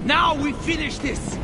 Now we finish this!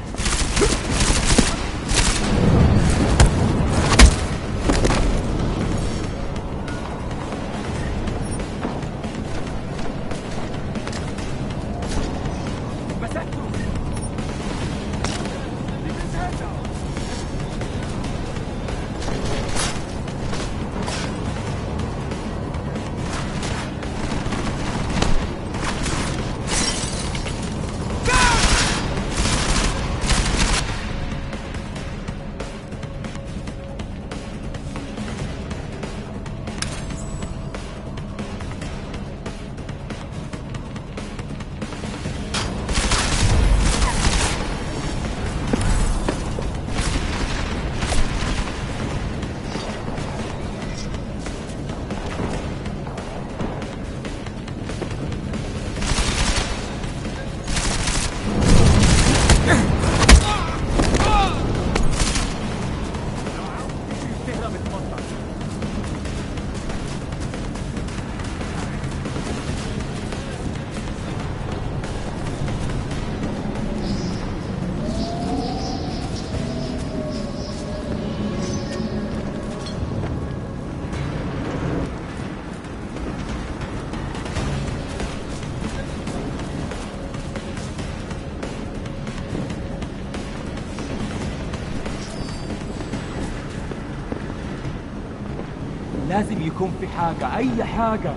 لازم يكون في حاجة، أي حاجة.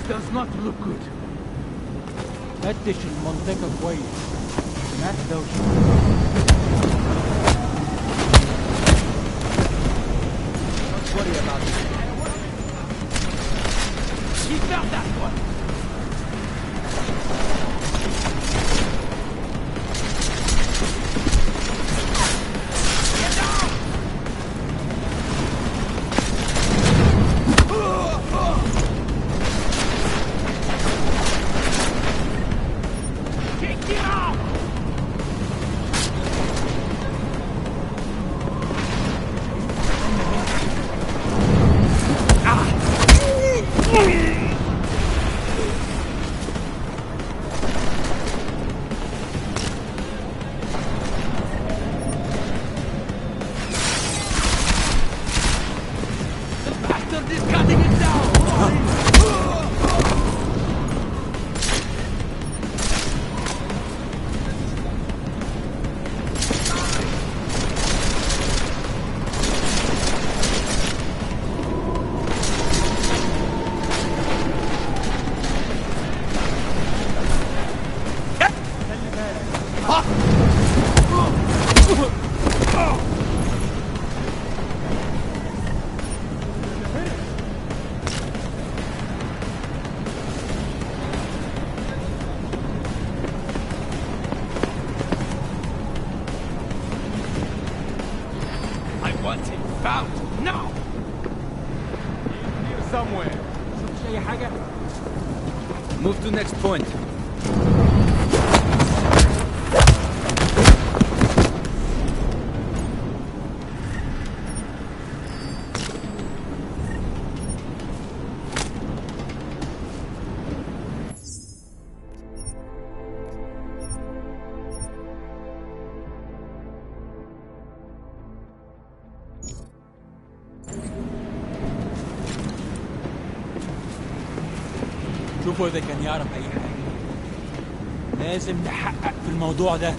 Does not look good. فتش المنطقة كويس. هناك دوشة. Don't worry about it. He found that one. Found now. Here somewhere. شوف أي حاجة. Move to next point. شوفوا إذا كان يعرف أي حاجة. لازم نحقق في الموضوع ده.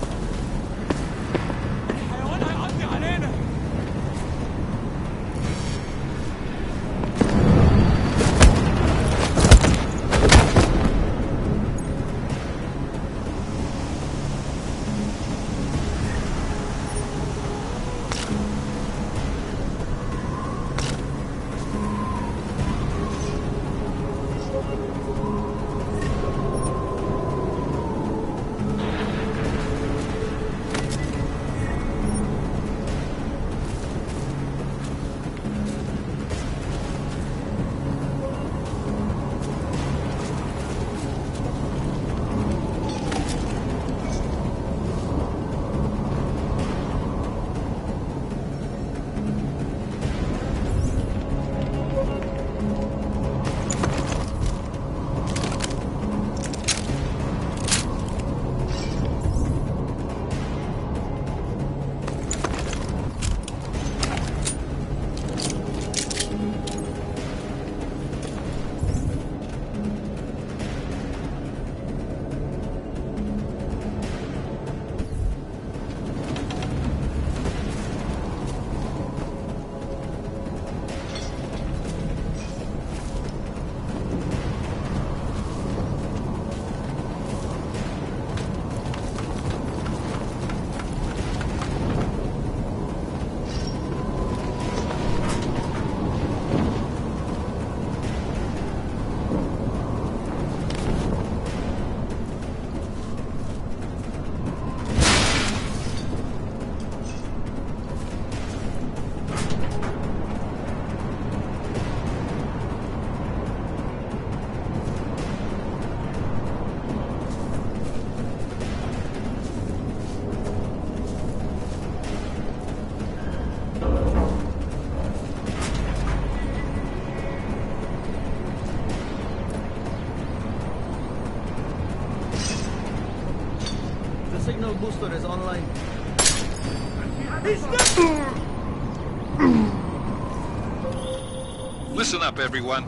Listen up, everyone.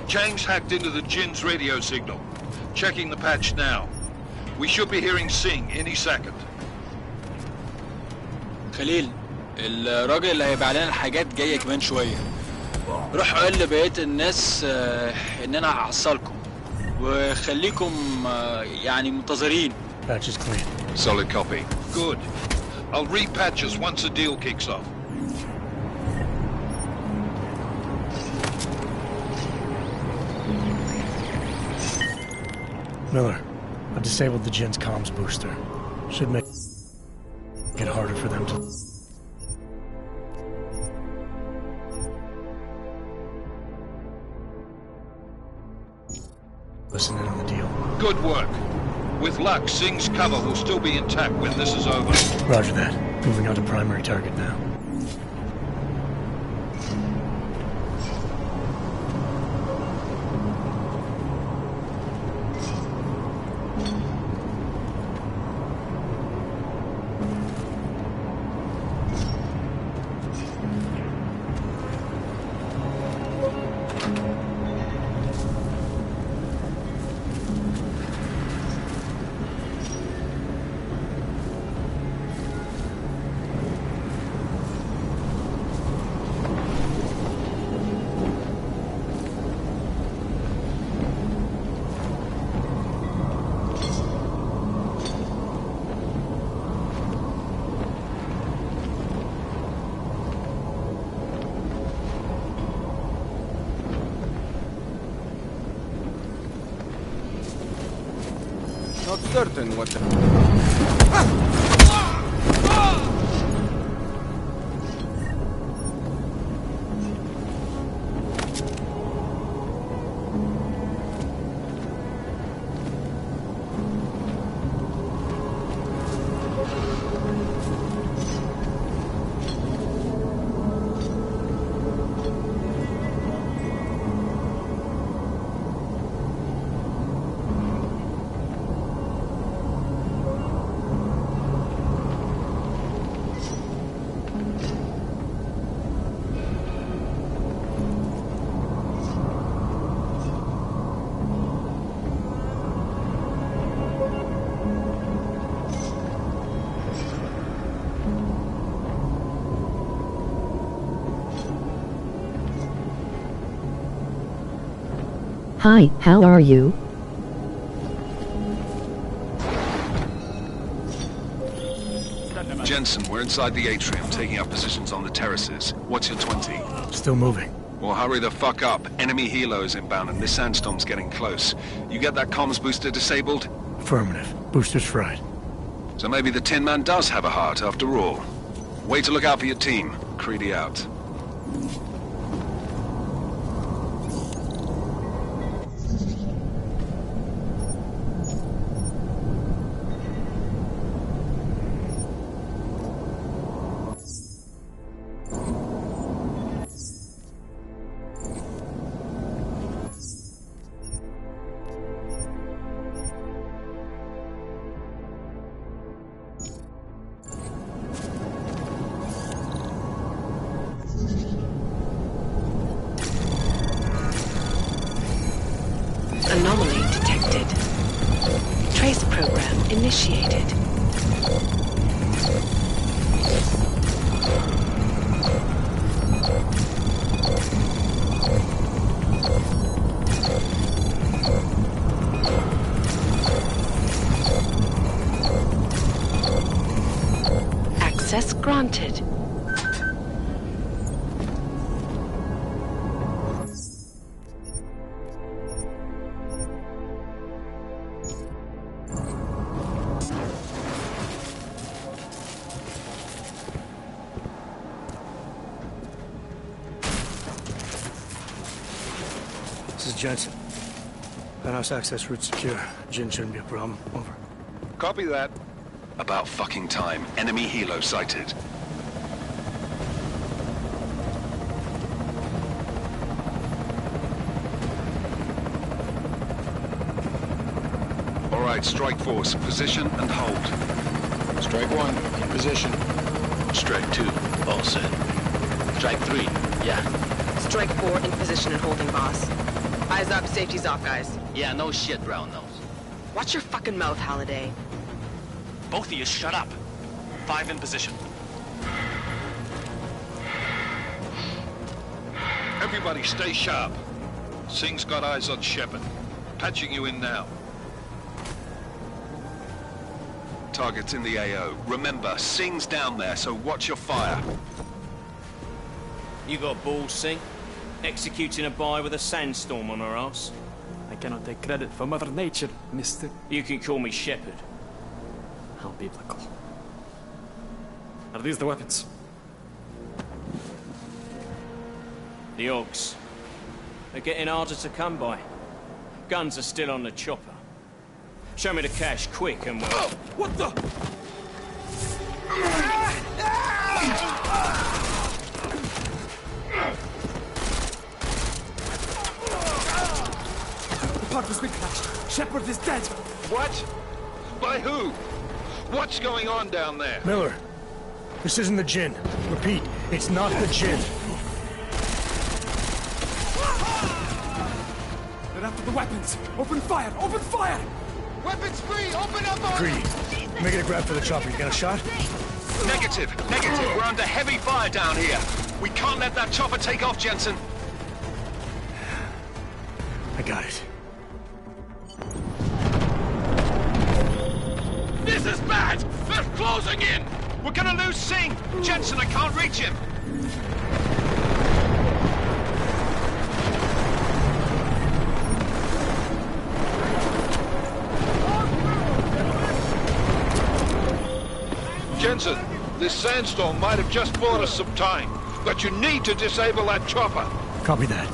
Chang's hacked into the Jinn's radio signal. Checking the patch now. We should be hearing Singh any second. خليل الراجل اللي هيبيع لنا الحاجات جايه كمان شويه. روح قول لبقيه الناس ان انا هحصلكم وخليكم يعني منتظرين. Patch is clean. Solid copy. Good. I'll repatch us once the deal kicks off. Miller, I've disabled the Jinn's comms booster. Should make it harder for them to... listen in on the deal. Good work. With luck, Singh's cover will still be intact when this is over. Roger that. Moving on to primary target now. Not certain what the... Hi, how are you? Jensen, we're inside the atrium, taking up positions on the terraces. What's your 20? Still moving. Well, hurry the fuck up. Enemy helos inbound and this sandstorm's getting close. You get that comms booster disabled? Affirmative. Booster's fried. So maybe the Tin Man does have a heart after all. Way to look out for your team. Creedy out. Anomaly detected. Trace program initiated. Access granted. This is Jensen. Penthouse access route secure. Jinn shouldn't be a problem. Over. Copy that. About fucking time. Enemy helo sighted. All right, strike force. Position and hold. Strike one, in position. Strike two, all set. Strike three, yeah. Strike 4 in position and holding, boss. Eyes up, safety's off, guys. Yeah, no shit, brown nose. Watch your fucking mouth, Halliday. Both of you, shut up. 5 in position. Everybody stay sharp. Singh's got eyes on Shepard. Patching you in now. Target's in the AO. Remember, Singh's down there, so watch your fire. You got balls, Singh? Executing a buy with a sandstorm on our ass? I cannot take credit for Mother Nature, mister. You can call me Shepard. How biblical. Are these the weapons? The Augs. They're getting harder to come by. Guns are still on the chopper. Show me the cash, quick, and we'll... Oh, what the? The part was clashed. Shepard is dead. What? By who? What's going on down there? Miller, this isn't the Jinn. Repeat, it's not the Jinn. They're after the weapons. Open fire! Open fire! Weapons free! Open up on Greedy. Make it a grab for the chopper. You got a shot? Negative. We're under heavy fire down here. We can't let that chopper take off, Jensen. I got it. This is bad! They're closing in! We're gonna lose Singh! Jensen, I can't reach him! Jensen, this sandstorm might have just bought us some time, but you need to disable that chopper. Copy that.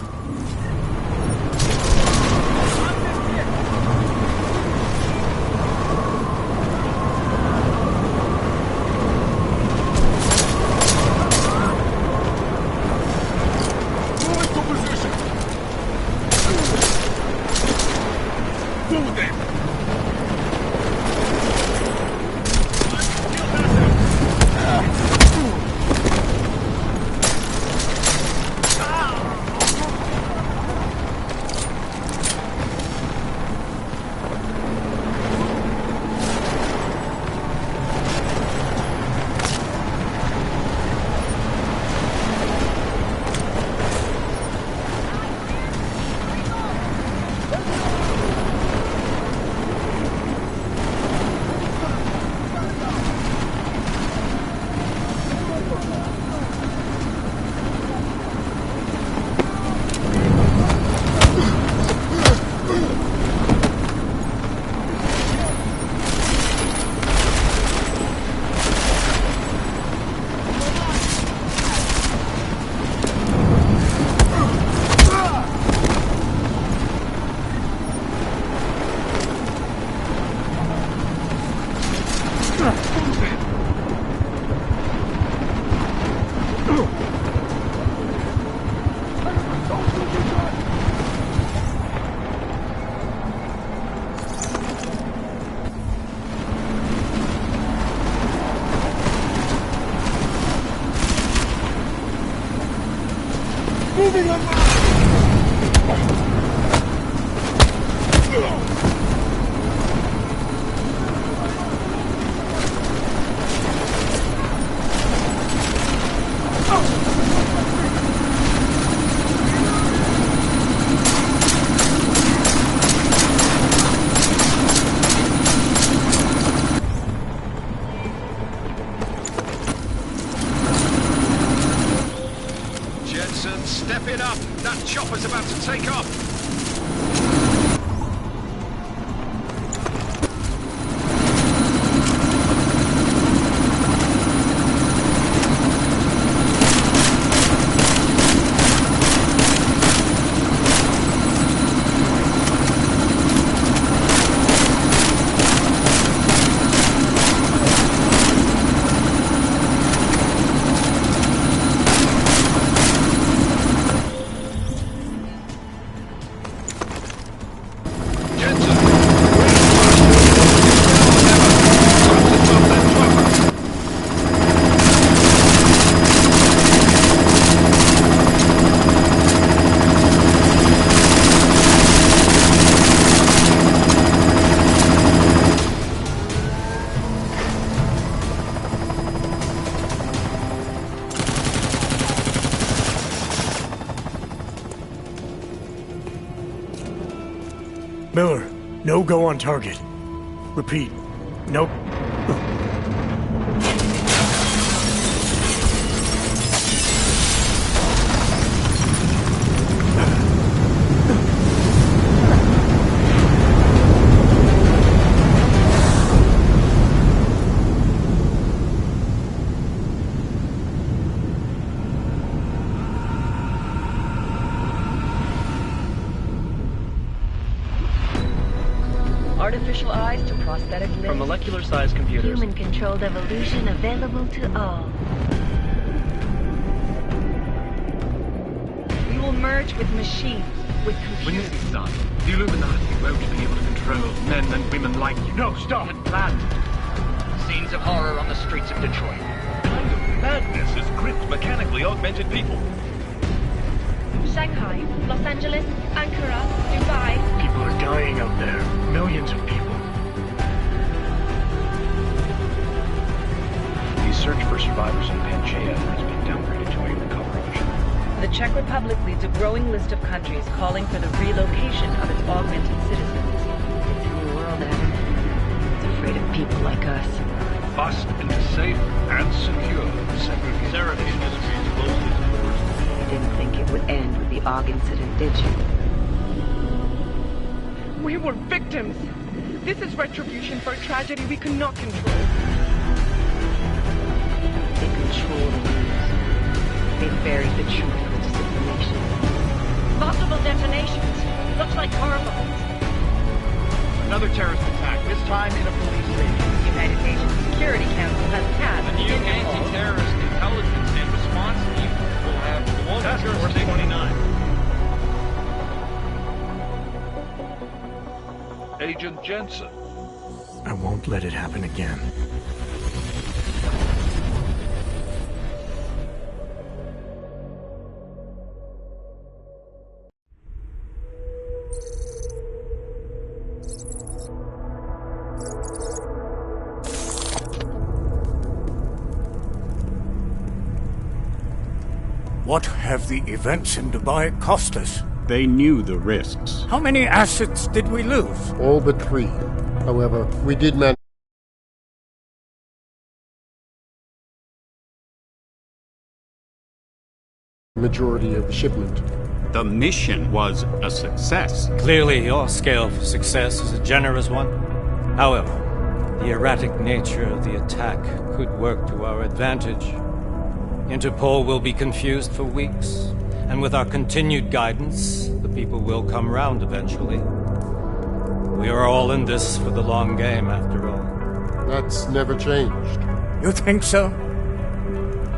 Step it up! That chopper's about to take off! No go on target. Repeat. No. Artificial eyes to prosthetic limbs. From molecular-sized computers. Human-controlled evolution available to all. We will merge with machines, with computers. When this is done, the Illuminati won't be able to control men and women like you. No, stop! And planned. Scenes of horror on the streets of Detroit. Kind of madness is gripped mechanically augmented people. Shanghai, Los Angeles, Ankara, Dubai. People are dying out there. Millions of people. The search for survivors in Pangaea has been downgraded to a recovery mission. The Czech Republic leads a growing list of countries calling for the relocation of its augmented citizens. It's a new world, Adam. It's afraid of people like us. Bust into safe and secure segregation industries closely to doors. You didn't think it would end with the AUG incident, did you? We were victims. This is retribution for a tragedy we could not control. They control the news. They buried the truth with disinformation. Multiple detonations. Looks like hormones. Another terrorist attack, this time in a police station. The United Nations Security Council has passed The new anti-terrorist intelligence and response team will have one Task Force jurisdiction. 29. Agent Jensen. I won't let it happen again. What have the events in Dubai cost us? They knew the risks. How many assets did we lose? All but 3. However, we did manage. Majority of the shipment. The mission was a success. Clearly, your scale for success is a generous one. However, the erratic nature of the attack could work to our advantage. Interpol will be confused for weeks, and with our continued guidance, the people will come round eventually. We are all in this for the long game, after all. That's never changed. You think so?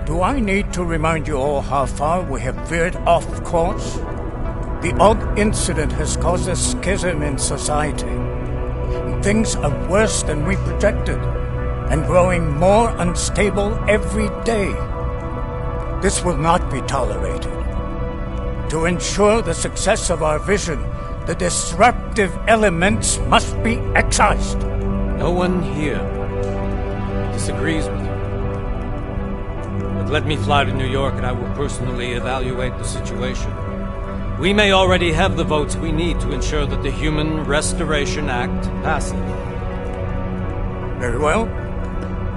Do I need to remind you all how far we have veered off course? The AUG incident has caused a schism in society. Things are worse than we projected, and growing more unstable every day. This will not be tolerated. To ensure the success of our vision, the disruptive elements must be excised. No one here disagrees with you. But let me fly to New York and I will personally evaluate the situation. We may already have the votes we need to ensure that the Human Restoration Act passes. Very well.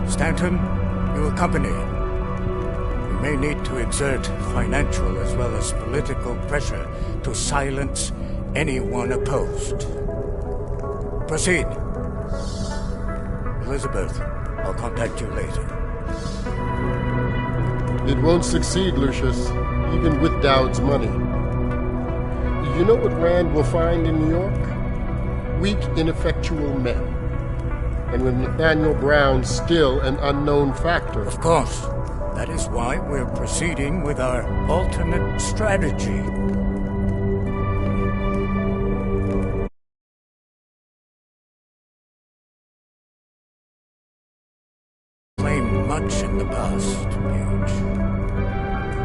Stanton, you accompany. We may need to exert financial as well as political pressure to silence anyone opposed. Proceed. Elizabeth, I'll contact you later. It won't succeed, Lucius, even with Dowd's money. You know what Rand will find in New York? Weak, ineffectual men. And with Nathaniel Brown still an unknown factor. Of course. That is why we're proceeding with our alternate strategy. Claim much in the past, Paige.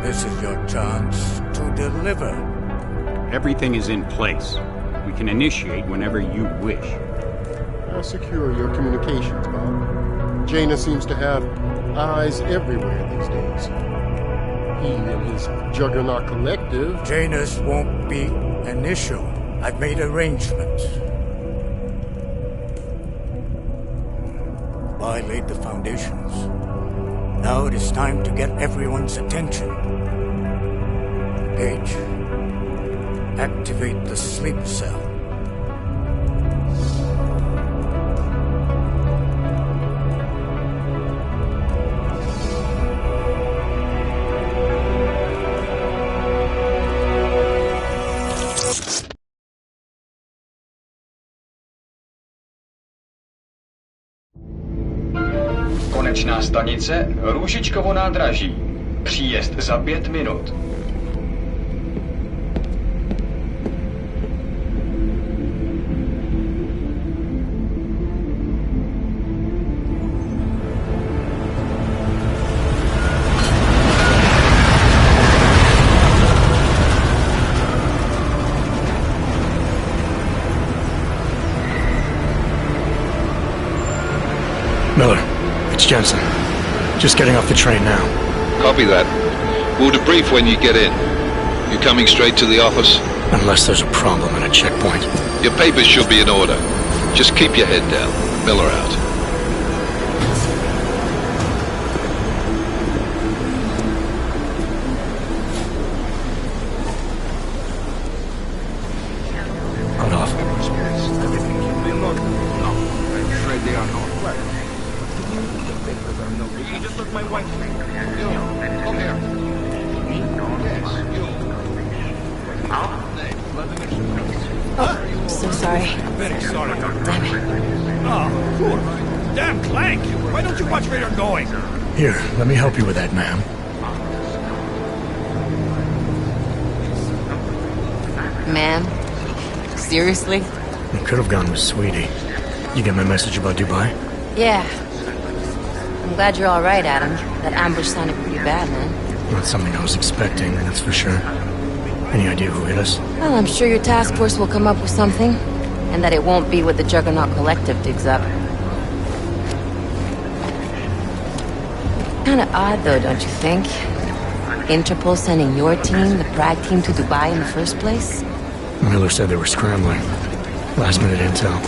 This is your chance to deliver. Everything is in place. We can initiate whenever you wish. I'll secure your communications, Bob. Jaina seems to have eyes everywhere these days. He and his Juggernaut Collective... Janus won't be an issue. I've made arrangements. Dubai laid the foundations. Now it is time to get everyone's attention. Page, activate the sleep cell. Konečná stanice Růžičkovo nádraží. Příjezd za 5 minut. Miller, it's Jensen. Just getting off the train now. Copy that. We'll debrief when you get in. You coming straight to the office? Unless there's a problem at a checkpoint. Your papers should be in order. Just keep your head down. Miller out. Cut off. You just look my wife. Come here. Oh, so sorry. Very sorry. Damn it. Oh, poor. Damn Clank! Why don't you watch where you're going? Here, let me help you with that, ma'am. Ma'am? Seriously? You could have gone with Sweetie. You get my message about Dubai? Yeah. I'm glad you're all right, Adam. That ambush sounded pretty bad, man. Not something I was expecting, that's for sure. Any idea who hit us? Well, I'm sure your task force will come up with something. And that it won't be what the Juggernaut Collective digs up. Kinda odd, though, don't you think? Interpol sending your team, the Prague team, to Dubai in the first place? Miller said they were scrambling. Last minute intel.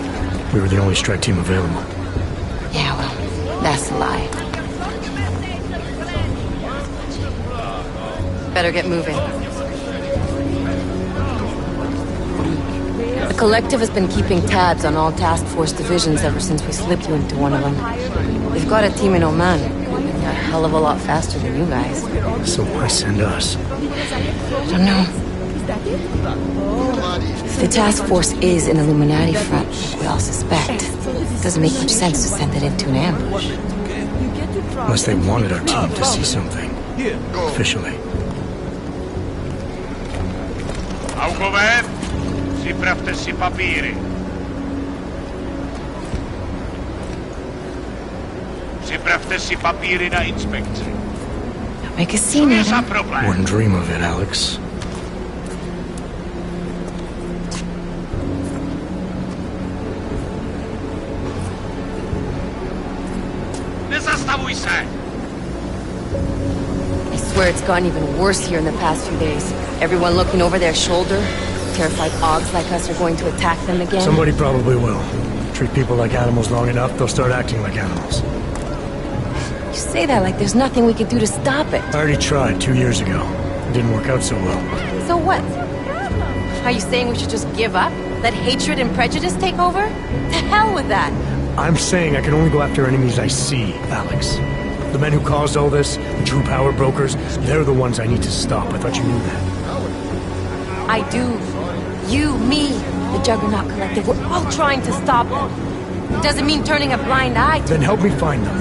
We were the only strike team available. Yeah, well, that's a lie. Better get moving. The Collective has been keeping tabs on all task force divisions ever since we slipped you into one of them. They've got a team in Oman. A hell of a lot faster than you guys. So why send us? I don't know. If the task force is an Illuminati front, like we all suspect, it doesn't make much sense to send it into an ambush. Unless they wanted our team to see something. Officially. Augové, připravte si papíry. Připravte si papíry na inspekci. Don't make a scene, Adam. Wouldn't dream of it, Alex. Nezastavuj se! I swear it's gotten even worse here in the past few days. Everyone looking over their shoulder. Terrified Augs like us are going to attack them again. Somebody probably will. Treat people like animals long enough, they'll start acting like animals. You say that like there's nothing we could do to stop it. I already tried 2 years ago. It didn't work out so well. So what? Are you saying we should just give up? Let hatred and prejudice take over? To hell with that! I'm saying I can only go after enemies I see, Alex. The men who caused all this, the true power brokers, they're the ones I need to stop. I thought you knew that. I do. You, me, the Juggernaut Collective, we're all trying to stop them. It doesn't mean turning a blind eye to... Then help me find them.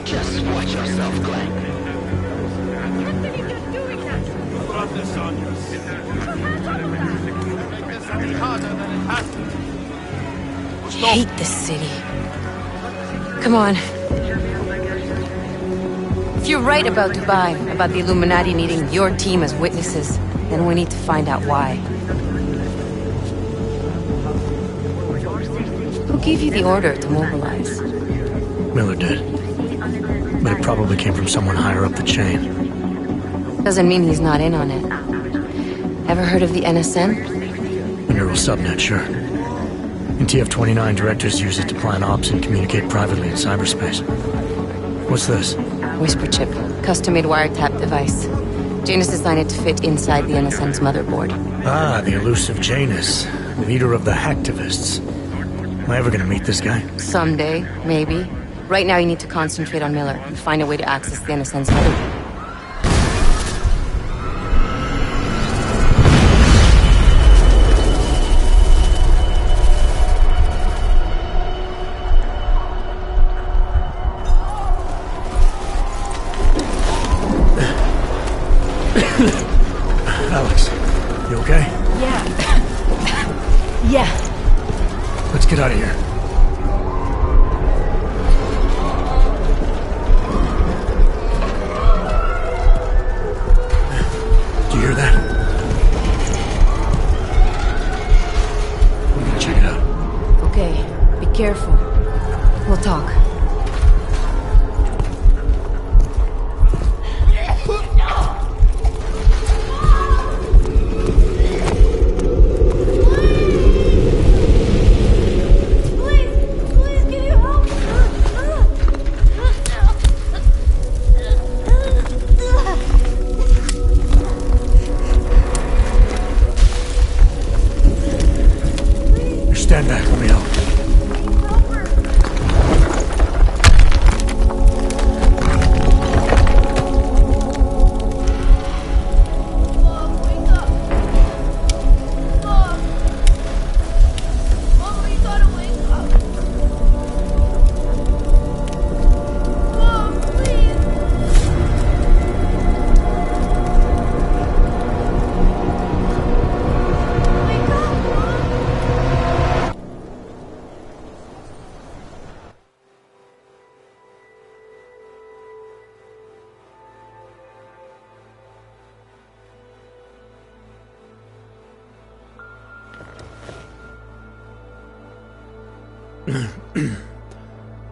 Just watch yourself, Clank. I hate this city. Come on. If you're right about Dubai, about the Illuminati needing your team as witnesses, then we need to find out why. gave you the order to mobilize? Miller did. But it probably came from someone higher up the chain. Doesn't mean he's not in on it. Ever heard of the NSN? The neural subnet, sure. In TF-29, directors use it to plan ops and communicate privately in cyberspace. What's this? Whisper chip. Custom-made wiretap device. Janus designed it to fit inside the NSN's motherboard. Ah, the elusive Janus. Leader of the hacktivists. Am I ever gonna meet this guy? Someday, maybe. Right now you need to concentrate on Miller and find a way to access the NSN's motherboard. Alex, you okay? Yeah. Yeah. Let's get out of here. Do you hear that? We're gonna check it out. Okay, be careful. We'll talk. Stand back, let me help.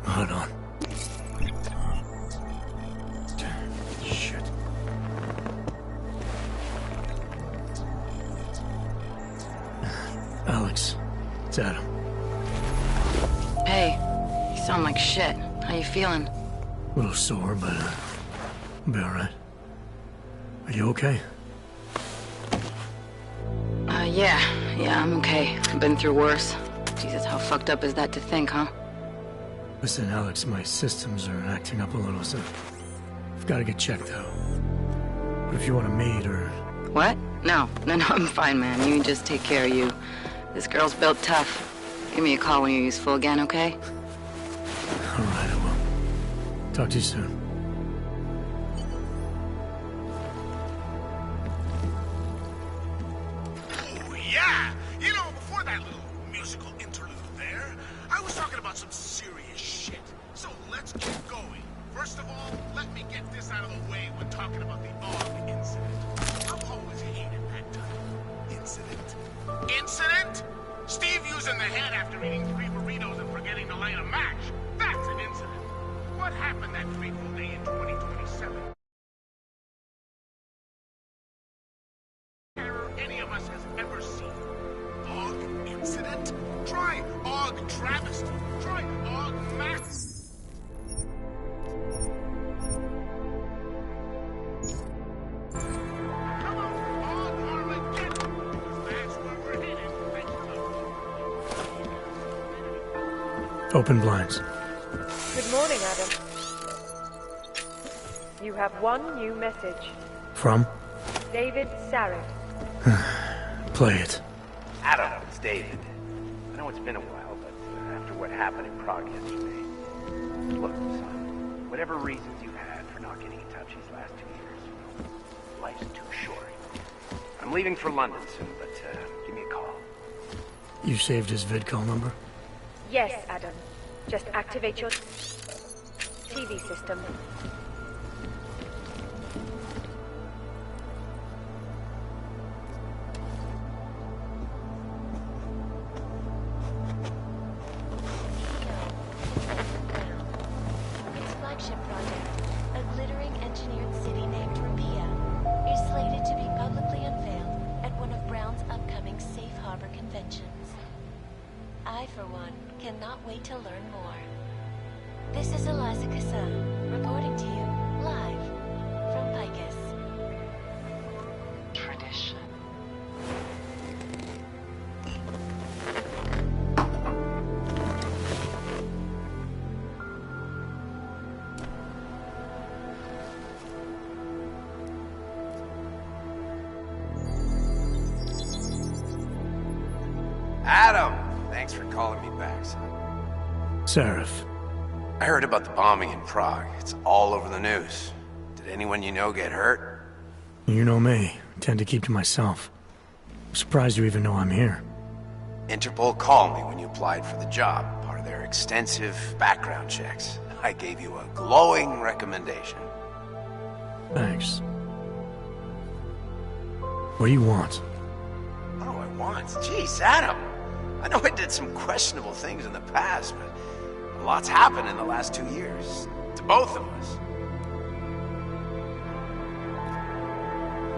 Hold on. Shit. Alex, it's Adam. Hey, you sound like shit. How you feeling? A little sore, but I'll be alright. Are you okay? Yeah, I'm okay. I've been through worse. Jesus, how fucked up is that to think, huh? Listen, Alex, my systems are acting up a little, so I've got to get checked out. But if you want to meet or... What? No, I'm fine, man. You just take care of you. This girl's built tough. Give me a call when you're useful again, okay? All right, I will. Talk to you soon. Oh, yeah! You know, before that little musical interlude there, I was talking about some serious shit. So let's keep going. First of all, let me get this out of the way when talking about the AUG incident. I've always hated that title. Incident? Incident? Steve using the head after eating 3 burritos and forgetting to light a match. That's an incident. What happened that fateful day in 2027? Any of us has ever seen. AUG incident? Try AUG travesty. Try AUG mass. Come on, AUG Armageddon. That's where we're headed. Open blinds. Good morning, Adam. You have one new message. From? David Sarek. Play it. Adam, it's David. I know it's been a while, but after what happened in Prague yesterday... Look, son, whatever reasons you've had for not getting in touch these last 2 years, life's too short. I'm leaving for London soon, but give me a call. You saved his vidcall number? Yes, Adam. Just activate your TV system. everyone. Cannot wait to learn more. This is Eliza Kassan, reporting to you, live, from Picus. Tradition. Adam! Thanks for calling me back, son. Seraph. I heard about the bombing in Prague. It's all over the news. Did anyone you know get hurt? You know me. I tend to keep to myself. I'm surprised you even know I'm here. Interpol called me when you applied for the job, part of their extensive background checks. I gave you a glowing recommendation. Thanks. What do you want? What do I want? Jeez, Adam! I know I did some questionable things in the past, but a lot's happened in the last 2 years. To both of us.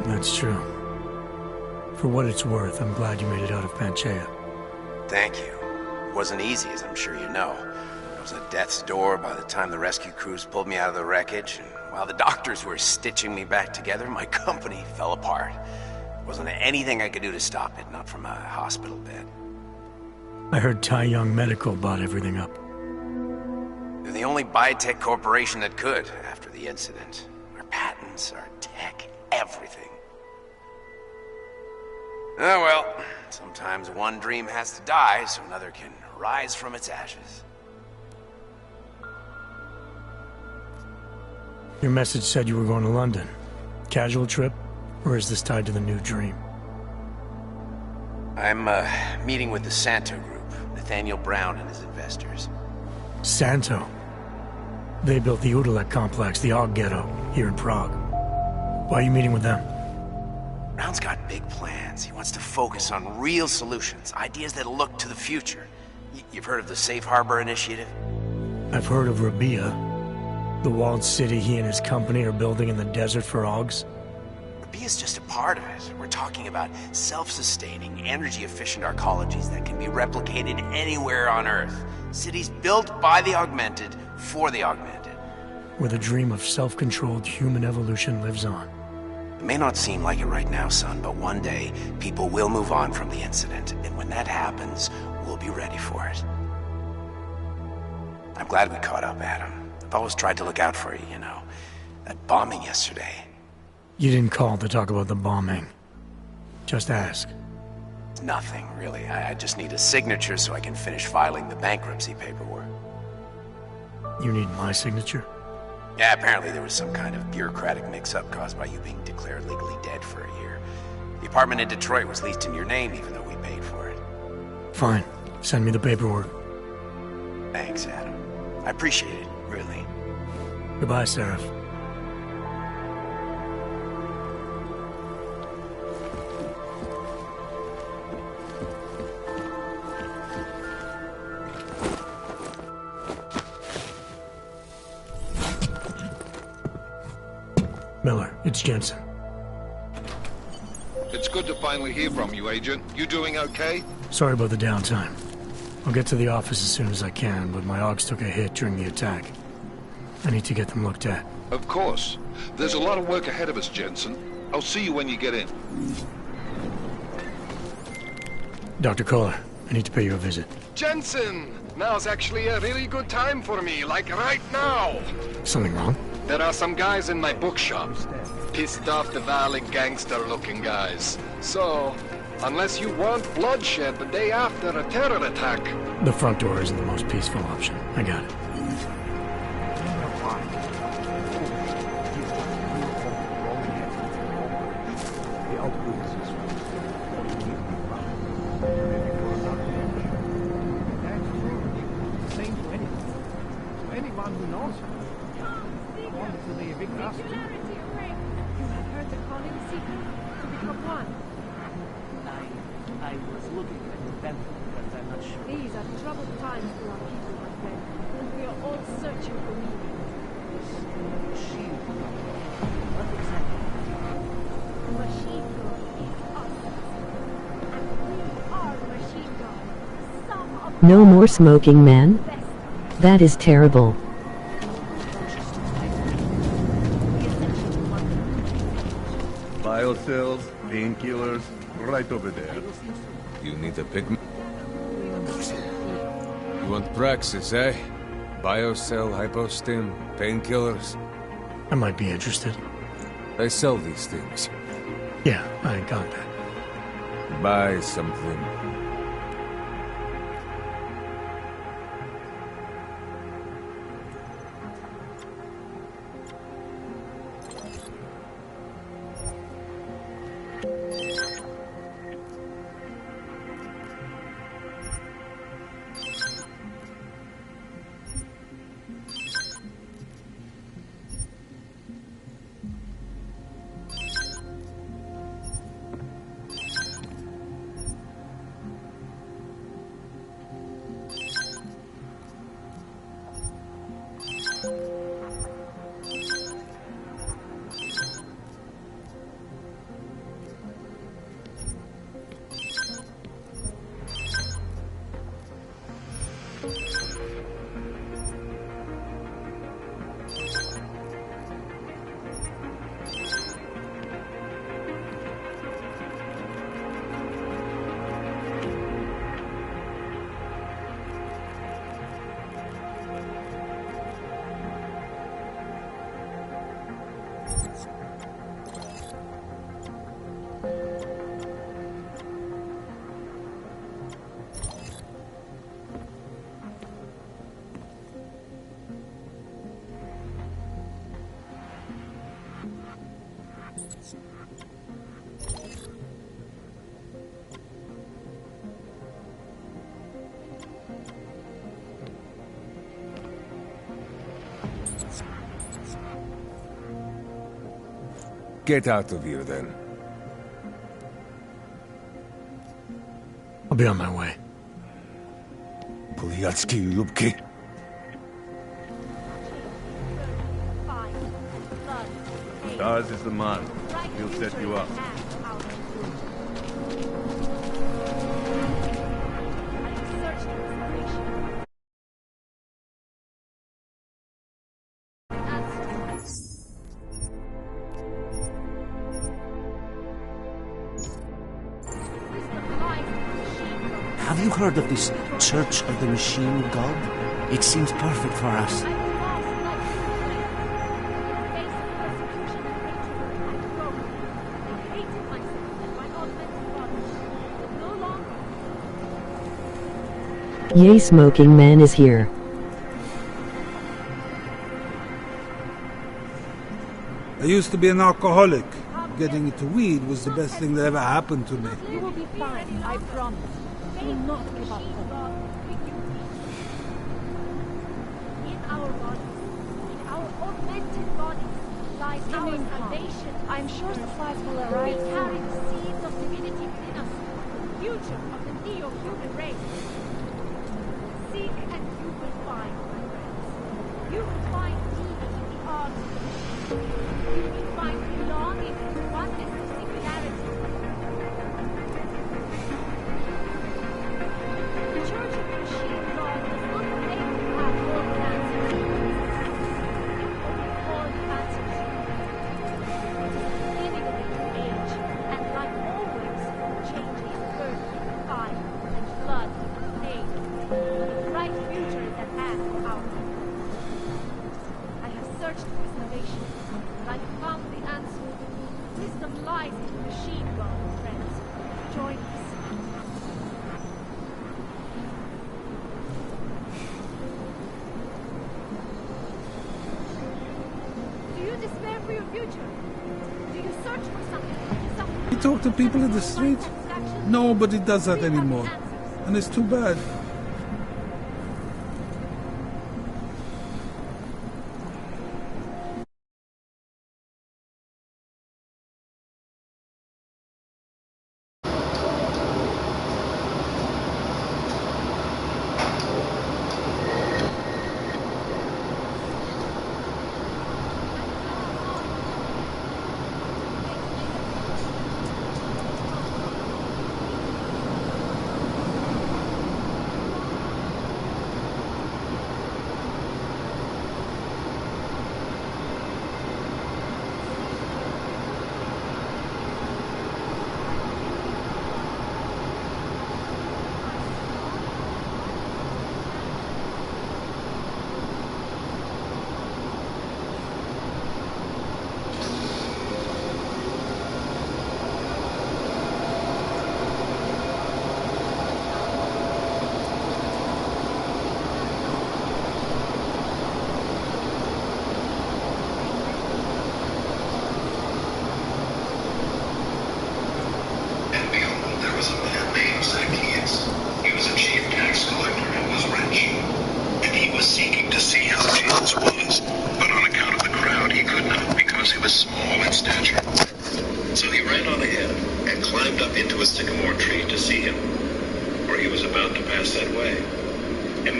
That's true. For what it's worth, I'm glad you made it out of Panchaea. Thank you. It wasn't easy, as I'm sure you know. I was at death's door by the time the rescue crews pulled me out of the wreckage, and while the doctors were stitching me back together, my company fell apart. There wasn't anything I could do to stop it, not from a hospital bed. I heard Tai Young Medical bought everything up. They're the only biotech corporation that could, after the incident. Our patents, our tech, everything. Oh well, sometimes one dream has to die so another can rise from its ashes. Your message said you were going to London. Casual trip? Or is this tied to the new dream? I'm meeting with the Santo Group, Nathaniel Brown and his investors. Santo? They built the Udalek complex, the Og Ghetto, here in Prague. Why are you meeting with them? Brown's got big plans. He wants to focus on real solutions, ideas that look to the future. You've heard of the Safe Harbor Initiative? I've heard of Rabia, the walled city he and his company are building in the desert for Augs. Rabia's just a part of it. We're talking about self-sustaining, energy-efficient arcologies that can be replicated anywhere on Earth. Cities built by the augmented, for the augmented. Where the dream of self-controlled human evolution lives on. It may not seem like it right now, son, but one day, people will move on from the incident, and when that happens, we'll be ready for it. I'm glad we caught up, Adam. I've always tried to look out for you, you know. That bombing yesterday. You didn't call to talk about the bombing. Just ask. It's nothing, really. I just need a signature so I can finish filing the bankruptcy paperwork. You need my signature? Yeah, apparently there was some kind of bureaucratic mix-up caused by you being declared legally dead for a year. The apartment in Detroit was leased in your name even though we paid for it. Fine. Send me the paperwork. Thanks, Adam. I appreciate it, really. Goodbye, Seraph. Miller, it's Jensen. It's good to finally hear from you, Agent. You doing okay? Sorry about the downtime. I'll get to the office as soon as I can, but my Augs took a hit during the attack. I need to get them looked at. Of course. There's a lot of work ahead of us, Jensen. I'll see you when you get in. Dr. Kohler, I need to pay you a visit. Jensen! Now's actually a really good time for me, like right now! Something wrong? There are some guys in my bookshop. Pissed off the Valley gangster-looking guys. So, unless you want bloodshed the day after a terror attack... The front door isn't the most peaceful option. I got it. No more smoking, man? That is terrible. Biocells, painkillers, right over there. You need a pigment? You want Praxis, eh? Biocell, hypostim, painkillers? I might be interested. They sell these things. Yeah, I got that. Buy something. Get out of here, then. I'll be on my way. Puliatski, Lubki. Stars is the man. He'll set you up. Have you heard of this Church of the Machine God? It seems perfect for us. Yay, smoking man is here. I used to be an alcoholic. Getting into weed was the best thing that ever happened to me. You will be fine, I promise. Do not give up hope. In our bodies, in our augmented bodies, lies our salvation. I'm sure supplies will arrive. We carry the seeds of divinity within us, the future of the neo-human race. Seek and you will find, my friends. You will find meaning in the arts of the machine. You will find belonging in the oneness of singularity. The Church of the Machine God does not claim to have all the answers. Only all the answers. Living in the age, and like always, changes birth, fire, and blood, name. The bright future is at hand for our people. I have searched for salvation, but I have found the answer. Wisdom lies in the machine, God, friends. Join us. Do you despair for your future? Do you search for something? You talk to people in the street? Nobody does that anymore. And it's too bad.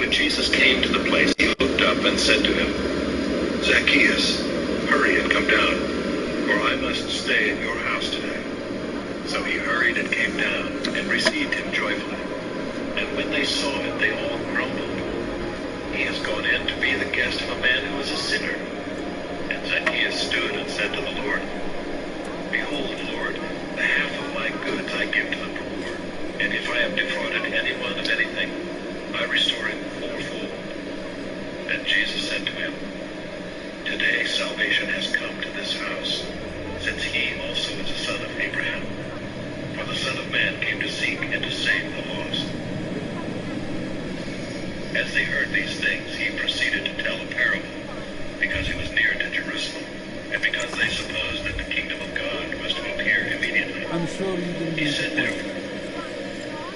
when Jesus came to the place, he looked up and said to him, Zacchaeus, hurry and come down, for I must stay at your house today. So he hurried and came down and received him joyfully. And when they saw it, they all grumbled. He has gone in to be the guest of a man who is a sinner. And Zacchaeus stood and said to the Lord, Behold, Lord, the half of my goods I give to the poor, and if I have defrauded anyone of anything, I restore him fourfold. And Jesus said to him, Today salvation has come to this house, since he also is a son of Abraham. For the Son of Man came to seek and to save the lost. As they heard these things, he proceeded to tell a parable, because he was near to Jerusalem, and because they supposed that the kingdom of God was to appear immediately. I'm sure you didn't He said therefore,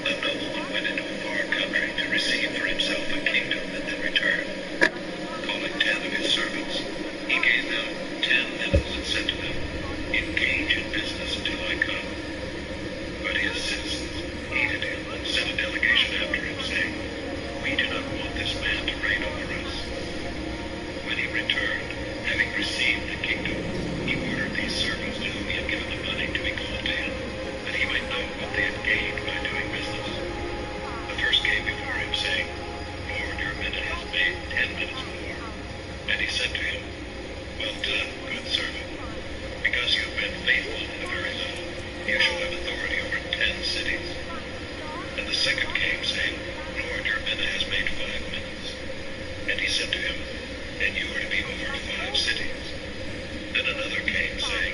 a nobleman went into a far country to receive for himself a kingdom and then return. Calling 10 of his servants, he gave them 10 minas and said to them, Engage in business until I come. But his citizens hated him and sent a delegation after him, saying, We do not want this man to reign over us. When he returned, having received the kingdom, he ordered these servants to whom he had given the money to be called to him, that he might know what they had gained by doing business. The first came before him, saying, Lord, your mina has made 10 minas more. And he said to him, Well done, good servant. Because you have been faithful in a very little, you shall have authority over 10 cities. And the second came, saying, Lord, your mina has made 5 minas. And he said to him, And you are to be over 5 cities. Then another came, saying,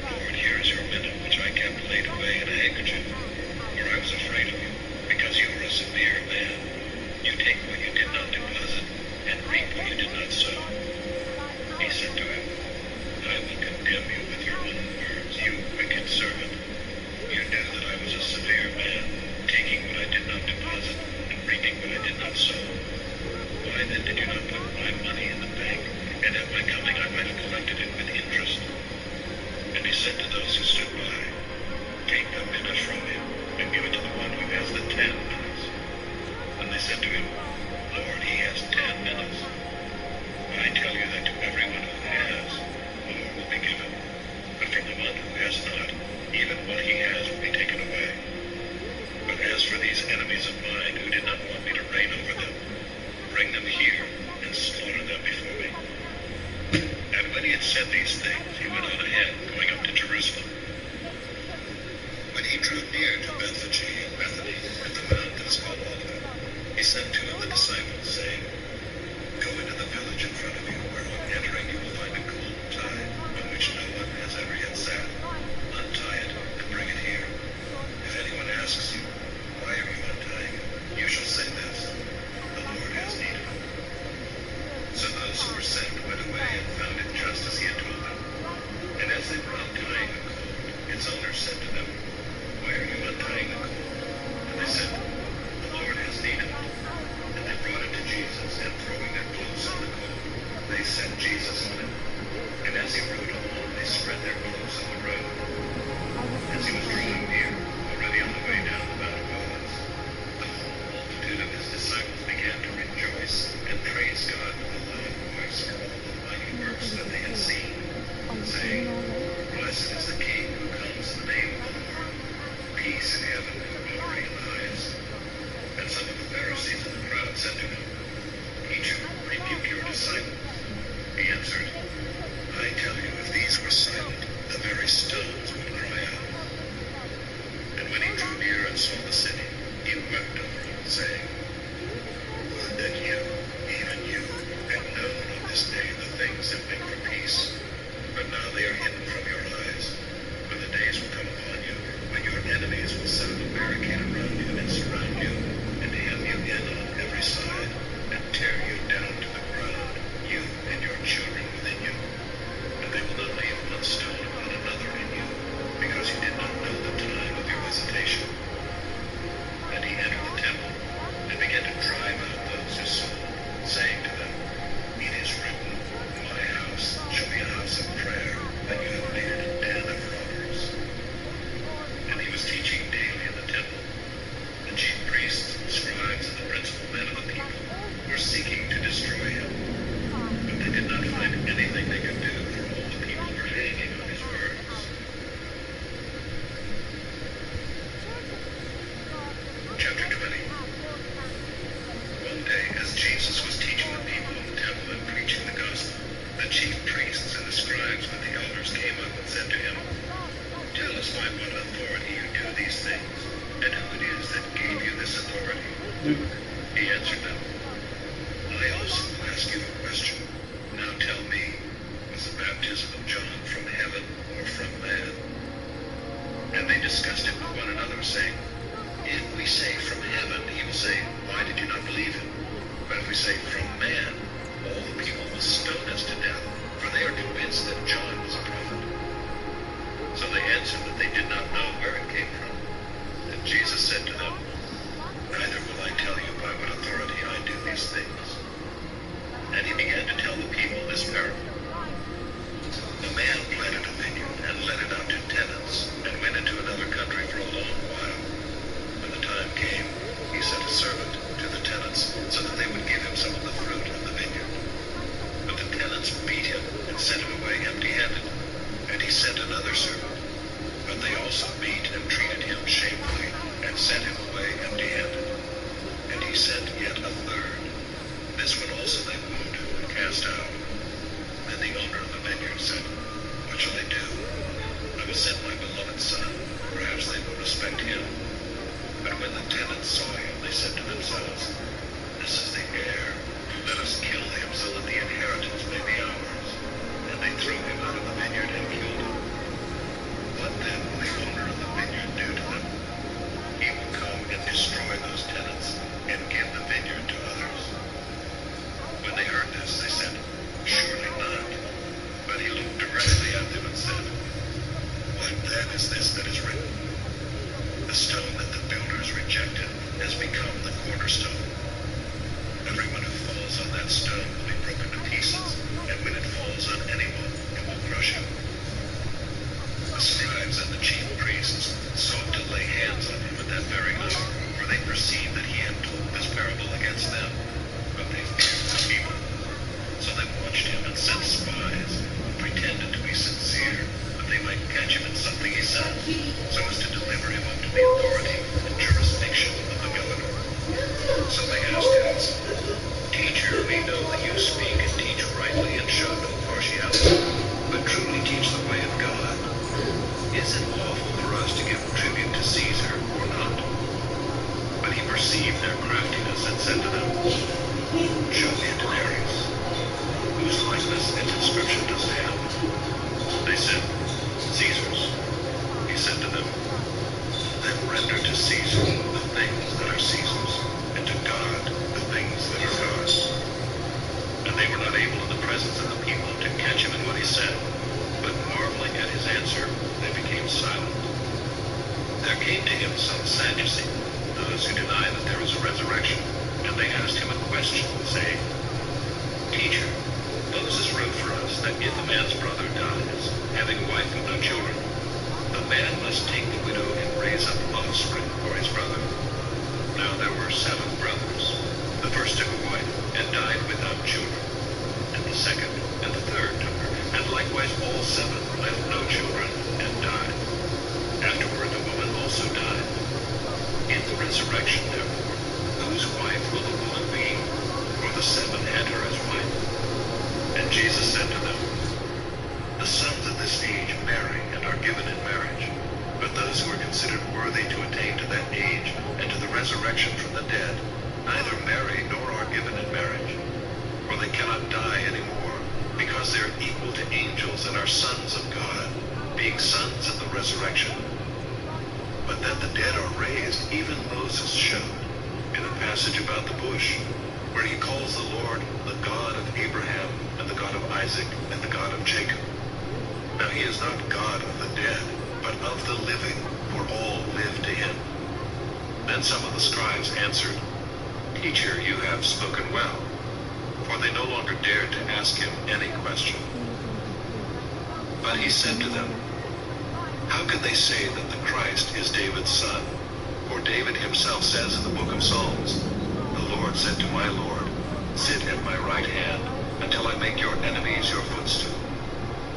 Lord, here is your mina, which I kept laid away in a handkerchief, for I was afraid of you, because you are a severe man. You take what you did not deposit, and reap what you did not sow. He said to him, I will condemn you with your own words, you wicked servant. You knew that I was a severe man, taking what I did not deposit, and reaping what I did not sow. Why then did you not put my money in the bank, and at my coming I might have collected it with interest? And he said to those who stood by, Take the mina from him, and give it to the one who has the 10 minas. And they said to him, Lord, he has 10 minas. I tell you that to everyone who has, more will be given, but from the one who has not, even what he has will be taken away. But as for these enemies of mine who did not want me to reign over them, bring them here and slaughter them before me. And when he had said these things, he went on ahead, going up to Jerusalem. When he drew near to Bethphage and Bethany, at the mount that is called Olivet, he sent 2 of the disciples, saying, Go into the village in front of you, where on entering you will find a colt tied, on which no one has ever yet sat. Untie it and bring it here. If anyone asks you, Why are you untying it? You shall say this, The Lord has need of it. So those who were sent went away and found it just as he had told them. And as they were untying the colt, its owner said to them, Why are you untying the colt? And they said, The Lord has need of it. And they brought it to Jesus, and throwing their clothes on the colt, they set Jesus on it. And as he rode along, they spread their clothes on the road. As he was drawing near, already on the way down the Mount of Olives, the whole multitude of his disciples began to rejoice and praise God with a loud voice for all the mighty works that they had seen, saying, Blessed is the King who comes in the name of the Lord, peace in heaven and glory in the highest. And some of the Pharisees in the crowd said to him, Teacher, rebuke your disciples. He answered, I tell you, if seeking to destroy him, but they did not find anything they could do, for all the people were hanging on his words. Chapter 20. One day, as Jesus was teaching the people in the temple and preaching the gospel, the chief priests and the scribes with the elders came up and said to him, "Tell us by what authority you do these things, and who it is that gave you this authority." He answered them, "I also ask you a question. Now tell me, was the baptism of John from heaven or from man?" And they discussed it with one another, saying, "If we say from heaven, he will say, 'Why did you not believe him?' But if we say from man, all the people will stone us to death, for they are convinced that John was a prophet." So they answered that they did not know where it came from. And Jesus said to them, "Neither will I tell you by what authority I do these things." And he began to tell the people this parable. "A man planted a vineyard and let it out to tenants, and went into another country for a long while. When the time came, he sent a servant to the tenants so that they would give him some of the fruit of the vineyard. But the tenants beat him and sent him away empty-handed. And he sent another servant. But they also beat and treated him shamefully and sent him away empty-handed. And he sent yet a third. This one also they wounded and cast out. Then the owner of the vineyard said, 'What shall I do? I will send my beloved son. Perhaps they will respect him.' But when the tenants saw him, they said to themselves, 'This is the heir. Let us kill him so that the inheritance may be ours.' And they threw him out of the vineyard and killed him. What then will the owner of the vineyard do to them? He will come and destroy those tenants and give the vineyard to others." When they heard this, they said, "Surely not." But he looked directly at them and said, "What then is this that is written? The stone that the builders rejected has become the cornerstone. Everyone who falls on that stone will be broken to pieces, and when it falls on anyone, it will crush him." The scribes and the chief priests sought to lay hands on him at that very hour, for they perceived that he had told this parable against them, but they feared the people. So they watched him and sent spies, who pretended to be sincere, that they might catch him in something he said, so as to deliver him up to the authority and jurisdiction of the governor. So they asked him, "Teacher, we know that you speak and teach rightly and show no partiality, but truly teach the way of God. Is it lawful for us to give tribute to Caesar or not?" But he perceived their craftiness and said to them, "Show me a denarius. Whose likeness and inscription does it have?" They said, "Caesar's." He said to them, "Then render to Caesar the things that are Caesar's, and to God the things that are God's." And they were not able in the presence of the people to catch him in what he said, but marveling at his answer, they became silent. There came to him some Sadducees, those who deny that there is a resurrection, and they asked him a question, saying, "Teacher, Moses wrote for us that if a man's brother dies, having a wife with no children, the man must take the widow and raise up offspring for his brother. Now there were 7 brothers. The first took a wife and died without children, and the second and the third took her, and likewise all 7 left no children and died. Afterward the woman also died. In the resurrection, therefore, whose wife will the woman be? For the 7 had her as wife." And Jesus said to them, "The sons of this age marry and are given in marriage, but those who are considered worthy to attain to that age and to the resurrection from the dead neither marry nor are given in marriage, for they cannot die any more, because they are equal to angels and are sons of God, being sons of the resurrection. But that the dead are raised, even Moses showed in a passage about the bush, where he calls the Lord the God of Abraham and the God of Isaac and the God of Jacob. Now he is not God of the dead, but of the living, for all live to him." Then some of the scribes answered, "Teacher, you have spoken well." For they no longer dared to ask him any question. But he said to them, "How can they say that the Christ is David's son? For David himself says in the book of Psalms, 'The Lord said to my Lord, Sit at my right hand until I make your enemies your footstool.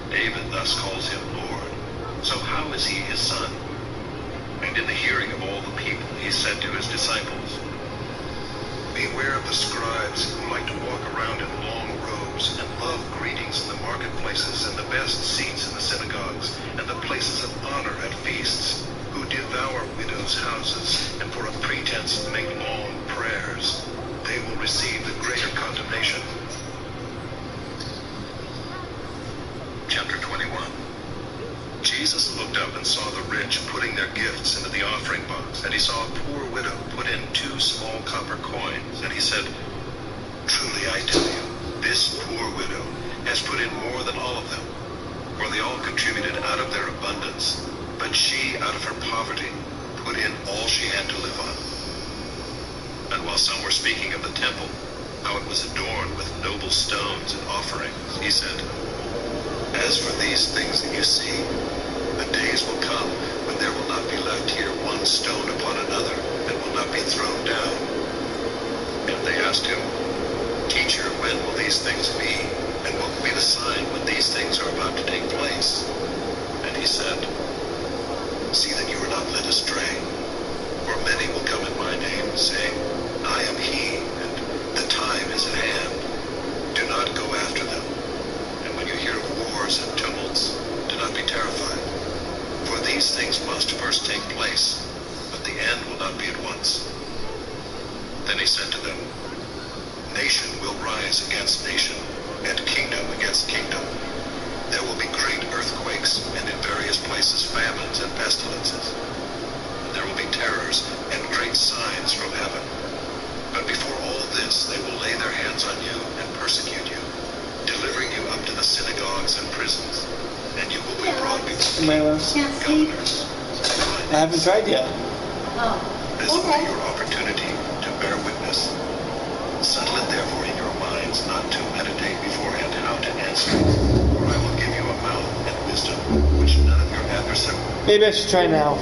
David thus calls him Lord. So how is he his son? And in the hearing of all the people, he said to his disciples, beware of the scribes who like to walk around in long robes and love greetings in the marketplaces and the best seats in the synagogues and the places of honor at feasts, who devour widows' houses and for a pretense make long prayers. They will receive the greater condemnation. Chapter 21. Jesus looked up and saw the rich putting their gifts into the offering box, and he saw a poor widow put in 2 small copper coins, and he said, truly I tell you, this poor widow has put in more than all of them, for they all contributed out of their abundance, but she, out of her poverty, put in all she had to live on. And while some were speaking of the temple, how it was adorned with noble stones and offerings, he said, as for these things that you see, the days will come when there will not be left here one stone upon another that will not be thrown down. And they asked him, Teacher, when will these things be? And what will be the sign when these things are about to take place? And he said, see that you are not led astray, for many will come in my name, saying, I am he, and the time is at hand. Do not go after them. And when you hear of wars and tumults, do not be terrified. For these things must first take place, but the end will not be at once. Then he said to them, nation will rise against nation, and kingdom against kingdom. There will be great earthquakes, and in various places famines and pestilences. And there will be terrors and great signs from heaven. But before all this, they will lay their hands on you and persecute you, delivering you up to the synagogues and prisons. And you will be brought before kings and governors. I haven't tried yet. This will be your opportunity to bear witness. Settle it therefore in your minds not to meditate beforehand how to answer, for I will give you a mouth and wisdom which none of your adversaries. Maybe I should try now.